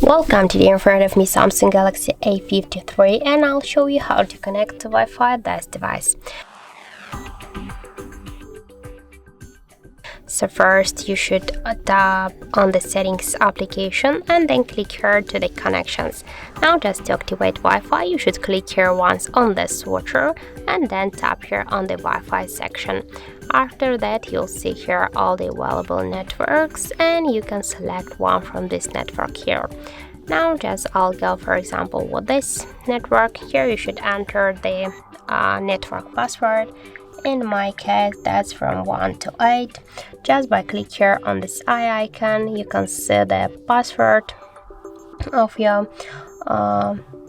Welcome to the in front of me Samsung Galaxy A53, and I'll show you how to connect to Wi-Fi this device. So first you should tap on the settings application and then click here to the connections. Now just to activate Wi-Fi you should click here once on the switcher and then tap here on the Wi-Fi section. After that you'll see here all the available networks and you can select one from this network here. Now I'll go for example with this network. Here you should enter the network password. In my case that's from 1 to 8. Just by click here on this eye icon you can see the password of your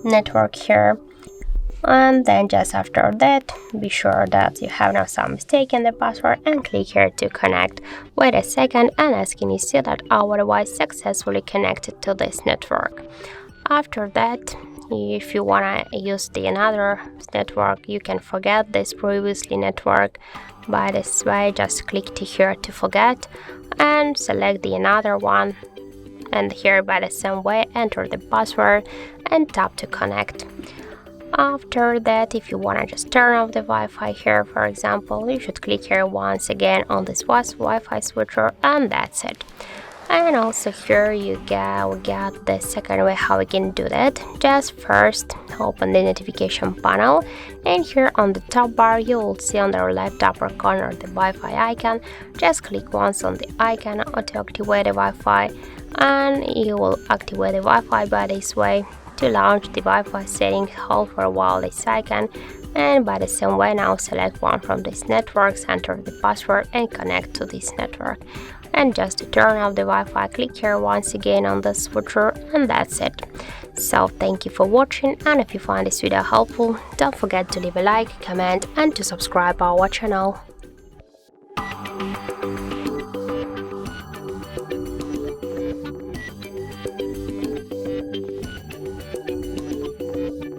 network here, and then just after that be sure that you have not some mistake in the password and click here to connect. Wait a second, and as can you see that our device successfully connected to this network. After that, if you want to use another network, you can forget this previously network. By this way, just click to here to forget and select another one, and here by the same way enter the password and tap to connect. After that, if you want to just turn off the Wi-Fi here, for example, you should click here once again on this Wi-Fi switcher, and that's it. And also here we got the second way how we can do that. Just first open the notification panel, and here on the top bar you will see on the left upper corner the Wi-Fi icon. Just click once on the icon to activate the Wi-Fi, and you will activate the Wi-Fi by this way. To launch the Wi-Fi setting, hold for a while this icon, and by the same way now select one from these networks, enter the password and connect to this network. And just to turn off the Wi-Fi, click here once again on the switcher, and that's it. So thank you for watching, and if you find this video helpful, don't forget to leave a like, comment and to subscribe our channel.